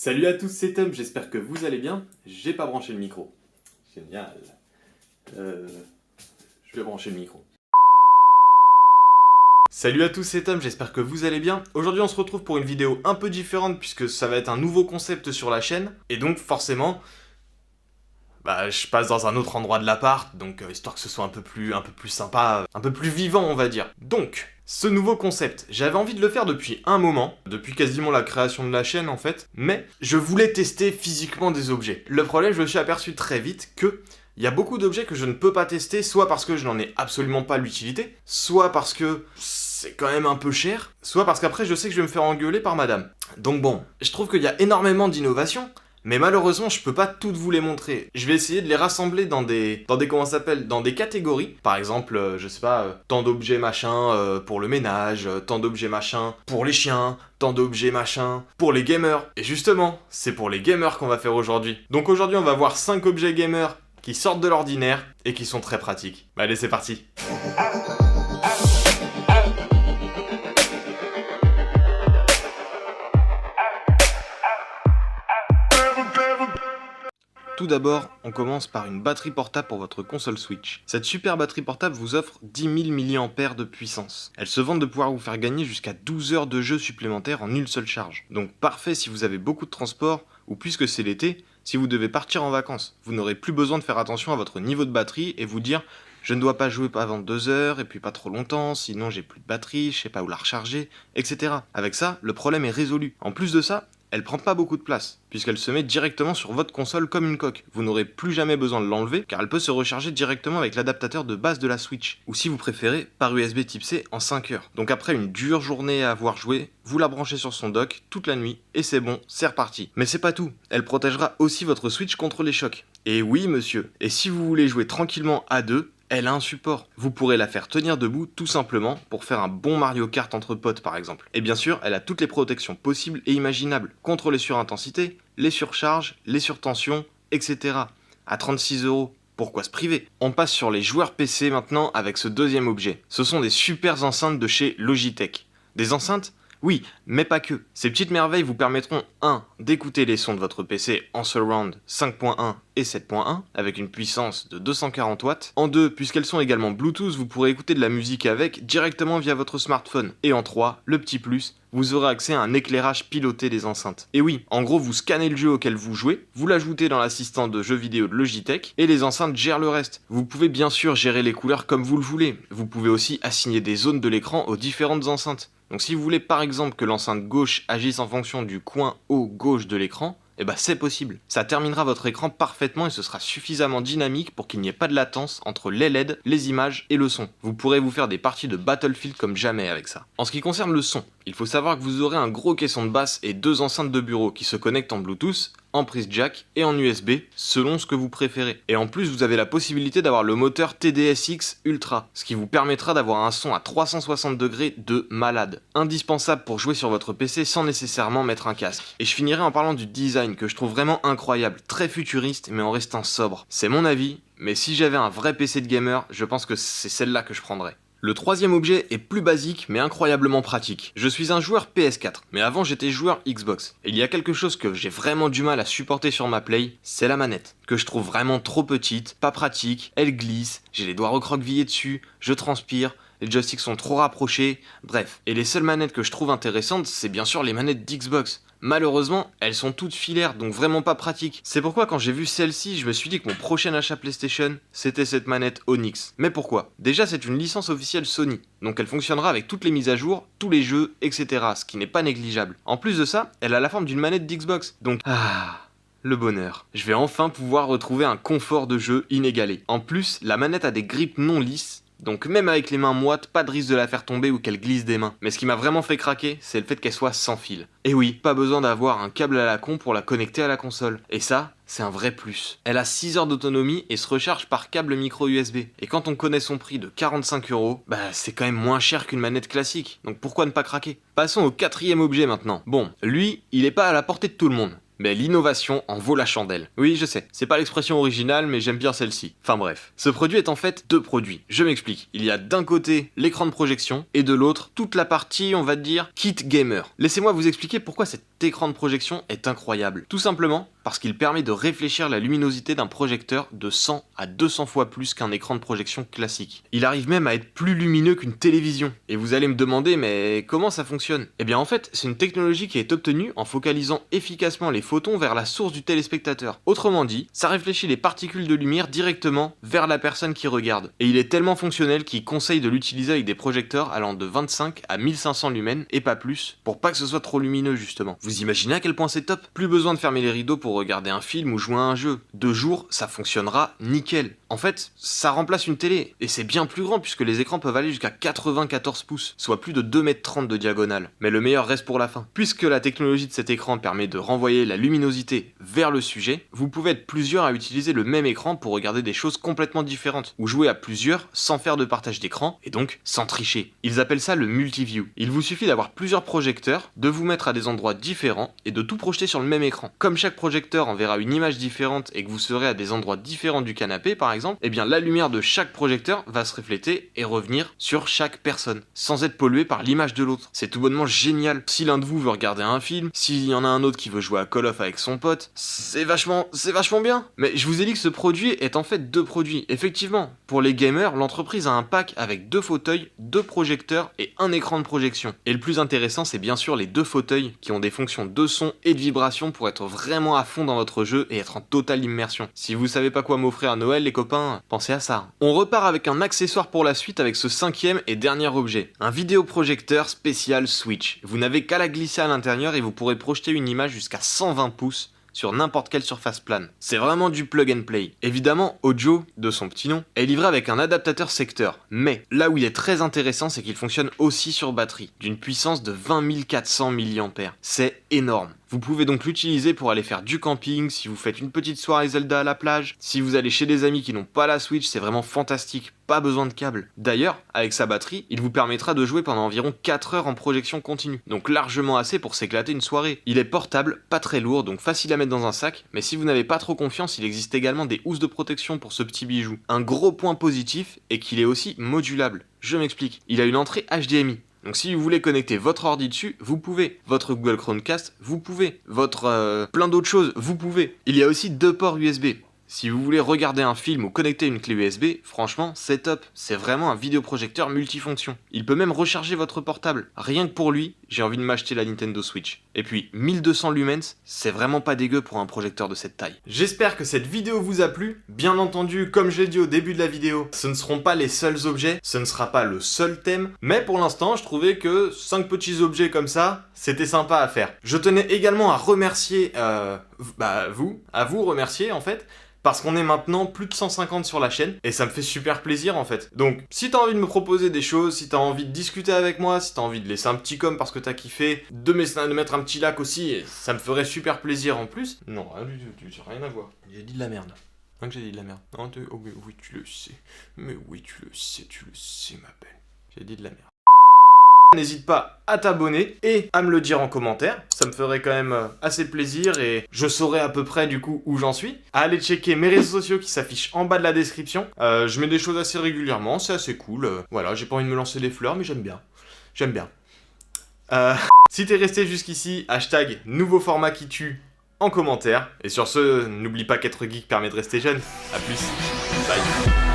Salut à tous, c'est Tom, j'espère que vous allez bien. J'ai pas branché le micro. Génial. Je vais brancher le micro. Salut à tous, c'est Tom, j'espère que vous allez bien. Aujourd'hui on se retrouve pour une vidéo un peu différente puisque ça va être un nouveau concept sur la chaîne. Et donc forcément, je passe dans un autre endroit de l'appart, donc histoire que ce soit un peu plus sympa, un peu plus vivant on va dire. Donc, ce nouveau concept, j'avais envie de le faire depuis un moment, depuis quasiment la création de la chaîne en fait, mais je voulais tester physiquement des objets. Le problème, je me suis aperçu très vite que il y a beaucoup d'objets que je ne peux pas tester, soit parce que je n'en ai absolument pas l'utilité, soit parce que c'est quand même un peu cher, soit parce qu'après je sais que je vais me faire engueuler par madame. Donc bon, je trouve qu'il y a énormément d'innovations, mais malheureusement, je peux pas toutes vous les montrer. Je vais essayer de les rassembler dans des catégories. Par exemple, je sais pas, tant d'objets machin pour le ménage, tant d'objets machin pour les chiens, tant d'objets machin pour les gamers. Et justement, c'est pour les gamers qu'on va faire aujourd'hui. Donc aujourd'hui, on va voir 5 objets gamers qui sortent de l'ordinaire et qui sont très pratiques. Allez, c'est parti. Tout d'abord, on commence par une batterie portable pour votre console Switch. Cette super batterie portable vous offre 10 000 mAh de puissance. Elle se vante de pouvoir vous faire gagner jusqu'à 12 heures de jeu supplémentaires en une seule charge. Donc parfait si vous avez beaucoup de transport, ou puisque c'est l'été, si vous devez partir en vacances. Vous n'aurez plus besoin de faire attention à votre niveau de batterie et vous dire « je ne dois pas jouer avant 2 heures et puis pas trop longtemps, sinon j'ai plus de batterie, je sais pas où la recharger, etc. » Avec ça, le problème est résolu. En plus de ça, elle prend pas beaucoup de place, puisqu'elle se met directement sur votre console comme une coque. Vous n'aurez plus jamais besoin de l'enlever, car elle peut se recharger directement avec l'adaptateur de base de la Switch, ou si vous préférez, par USB type C en 5 heures. Donc après une dure journée à avoir joué, vous la branchez sur son dock toute la nuit, et c'est bon, c'est reparti. Mais c'est pas tout, elle protégera aussi votre Switch contre les chocs. Et oui monsieur, et si vous voulez jouer tranquillement à deux, elle a un support. Vous pourrez la faire tenir debout tout simplement pour faire un bon Mario Kart entre potes par exemple. Et bien sûr, elle a toutes les protections possibles et imaginables contre les surintensités, les surcharges, les surtensions, etc. À 36 €. Pourquoi se priver? On passe sur les joueurs PC maintenant avec ce deuxième objet. Ce sont des super enceintes de chez Logitech. Des enceintes? Oui, mais pas que. Ces petites merveilles vous permettront 1. D'écouter les sons de votre PC en surround 5.1 et 7.1 avec une puissance de 240 watts. En 2, puisqu'elles sont également Bluetooth, vous pourrez écouter de la musique avec directement via votre smartphone. Et en 3, le petit plus, vous aurez accès à un éclairage piloté des enceintes. Et oui, en gros, vous scannez le jeu auquel vous jouez, vous l'ajoutez dans l'assistant de jeux vidéo de Logitech, et les enceintes gèrent le reste. Vous pouvez bien sûr gérer les couleurs comme vous le voulez. Vous pouvez aussi assigner des zones de l'écran aux différentes enceintes. Donc si vous voulez par exemple que l'enceinte gauche agisse en fonction du coin haut gauche de l'écran, c'est possible. Ça terminera votre écran parfaitement et ce sera suffisamment dynamique pour qu'il n'y ait pas de latence entre les LED, les images et le son. Vous pourrez vous faire des parties de Battlefield comme jamais avec ça. En ce qui concerne le son, il faut savoir que vous aurez un gros caisson de basse et 2 enceintes de bureau qui se connectent en Bluetooth, en prise jack et en USB, selon ce que vous préférez. Et en plus, vous avez la possibilité d'avoir le moteur TDSX Ultra, ce qui vous permettra d'avoir un son à 360 degrés de malade. Indispensable pour jouer sur votre PC sans nécessairement mettre un casque. Et je finirai en parlant du design que je trouve vraiment incroyable, très futuriste mais en restant sobre. C'est mon avis, mais si j'avais un vrai PC de gamer, je pense que c'est celle-là que je prendrais. Le troisième objet est plus basique mais incroyablement pratique. Je suis un joueur PS4, mais avant j'étais joueur Xbox. Et il y a quelque chose que j'ai vraiment du mal à supporter sur ma Play, c'est la manette. Que je trouve vraiment trop petite, pas pratique, elle glisse, j'ai les doigts recroquevillés dessus, je transpire, les joysticks sont trop rapprochés, bref. Et les seules manettes que je trouve intéressantes, c'est bien sûr les manettes d'Xbox. Malheureusement, elles sont toutes filaires, donc vraiment pas pratiques. C'est pourquoi quand j'ai vu celle-ci, je me suis dit que mon prochain achat PlayStation, c'était cette manette Onyx. Mais pourquoi? Déjà, c'est une licence officielle Sony, donc elle fonctionnera avec toutes les mises à jour, tous les jeux, etc., ce qui n'est pas négligeable. En plus de ça, elle a la forme d'une manette d'Xbox, donc le bonheur. Je vais enfin pouvoir retrouver un confort de jeu inégalé. En plus, la manette a des grippes non lisses, donc même avec les mains moites, pas de risque de la faire tomber ou qu'elle glisse des mains. Mais ce qui m'a vraiment fait craquer, c'est le fait qu'elle soit sans fil. Et oui, pas besoin d'avoir un câble à la con pour la connecter à la console. Et ça, c'est un vrai plus. Elle a 6 heures d'autonomie et se recharge par câble micro USB. Et quand on connaît son prix de 45 €, c'est quand même moins cher qu'une manette classique. Donc pourquoi ne pas craquer? Passons au quatrième objet maintenant. Bon, lui, il est pas à la portée de tout le monde. Mais l'innovation en vaut la chandelle. Oui, je sais, c'est pas l'expression originale, mais j'aime bien celle-ci. Enfin bref. Ce produit est en fait deux produits. Je m'explique. Il y a d'un côté l'écran de projection, et de l'autre, toute la partie, on va dire, kit gamer. Laissez-moi vous expliquer pourquoi cet écran de projection est incroyable. Tout simplement parce qu'il permet de réfléchir la luminosité d'un projecteur de 100 à 200 fois plus qu'un écran de projection classique. Il arrive même à être plus lumineux qu'une télévision. Et vous allez me demander, mais comment ça fonctionne? Eh bien en fait, c'est une technologie qui est obtenue en focalisant efficacement les photons vers la source du téléspectateur. Autrement dit, ça réfléchit les particules de lumière directement vers la personne qui regarde. Et il est tellement fonctionnel qu'il conseille de l'utiliser avec des projecteurs allant de 25 à 1500 lumens et pas plus, pour pas que ce soit trop lumineux justement. Vous imaginez à quel point c'est top? Plus besoin de fermer les rideaux pour regarder un film ou jouer à un jeu. De jour, ça fonctionnera nickel. En fait, ça remplace une télé, et c'est bien plus grand puisque les écrans peuvent aller jusqu'à 94 pouces, soit plus de 2,30 m de diagonale. Mais le meilleur reste pour la fin. Puisque la technologie de cet écran permet de renvoyer la luminosité vers le sujet, vous pouvez être plusieurs à utiliser le même écran pour regarder des choses complètement différentes, ou jouer à plusieurs sans faire de partage d'écran, et donc sans tricher. Ils appellent ça le multiview. Il vous suffit d'avoir plusieurs projecteurs, de vous mettre à des endroits différents, et de tout projeter sur le même écran. Comme chaque projecteur enverra une image différente et que vous serez à des endroits différents du canapé par exemple, eh bien la lumière de chaque projecteur va se refléter et revenir sur chaque personne, sans être polluée par l'image de l'autre. C'est tout bonnement génial. Si l'un de vous veut regarder un film, s'il y en a un autre qui veut jouer à Call of avec son pote, c'est vachement bien. Mais je vous ai dit que ce produit est en fait deux produits. Effectivement, pour les gamers, l'entreprise a un pack avec 2 fauteuils, 2 projecteurs et un écran de projection. Et le plus intéressant, c'est bien sûr les 2 fauteuils qui ont des fonctions de son et de vibration pour être vraiment à fond dans votre jeu et être en totale immersion. Si vous savez pas quoi m'offrir à Noël, les copains, pensez à ça. On repart avec un accessoire pour la suite avec ce 5e et dernier objet. Un vidéoprojecteur spécial Switch. Vous n'avez qu'à la glisser à l'intérieur et vous pourrez projeter une image jusqu'à 120 pouces sur n'importe quelle surface plane. C'est vraiment du plug and play. Évidemment, Audio, de son petit nom, est livré avec un adaptateur secteur. Mais là où il est très intéressant, c'est qu'il fonctionne aussi sur batterie, d'une puissance de 20 400 mAh. C'est énorme. Vous pouvez donc l'utiliser pour aller faire du camping, si vous faites une petite soirée Zelda à la plage, si vous allez chez des amis qui n'ont pas la Switch, c'est vraiment fantastique, pas besoin de câble. D'ailleurs, avec sa batterie, il vous permettra de jouer pendant environ 4 heures en projection continue, donc largement assez pour s'éclater une soirée. Il est portable, pas très lourd, donc facile à mettre dans un sac, mais si vous n'avez pas trop confiance, il existe également des housses de protection pour ce petit bijou. Un gros point positif est qu'il est aussi modulable. Je m'explique, il a une entrée HDMI. Donc si vous voulez connecter votre ordi dessus, vous pouvez. Votre Google Chromecast, vous pouvez. Votre plein d'autres choses, vous pouvez. Il y a aussi 2 ports USB. Si vous voulez regarder un film ou connecter une clé USB, franchement, c'est top. C'est vraiment un vidéoprojecteur multifonction. Il peut même recharger votre portable. Rien que pour lui, j'ai envie de m'acheter la Nintendo Switch. Et puis, 1200 lumens, c'est vraiment pas dégueu pour un projecteur de cette taille. J'espère que cette vidéo vous a plu. Bien entendu, comme je l'ai dit au début de la vidéo, ce ne seront pas les seuls objets, ce ne sera pas le seul thème, mais pour l'instant, je trouvais que 5 petits objets comme ça, c'était sympa à faire. Je tenais également à remercier, à vous remercier en fait, parce qu'on est maintenant plus de 150 sur la chaîne, et ça me fait super plaisir en fait. Donc, si t'as envie de me proposer des choses, si t'as envie de discuter avec moi, si t'as envie de laisser un petit com parce que t'as kiffé, de mettre un petit like aussi, ça me ferait super plaisir en plus. Non, rien à voir. J'ai dit de la merde. Hein que j'ai dit de la merde. Oh, mais oui, tu le sais. Mais oui, tu le sais, ma belle. J'ai dit de la merde. N'hésite pas à t'abonner et à me le dire en commentaire, ça me ferait quand même assez plaisir et je saurai à peu près du coup où j'en suis. À aller checker mes réseaux sociaux qui s'affichent en bas de la description, je mets des choses assez régulièrement, c'est assez cool, voilà, j'ai pas envie de me lancer des fleurs mais j'aime bien. Si t'es resté jusqu'ici, hashtag nouveau format qui tue en commentaire, et sur ce, n'oublie pas qu'être geek permet de rester jeune, à plus, bye.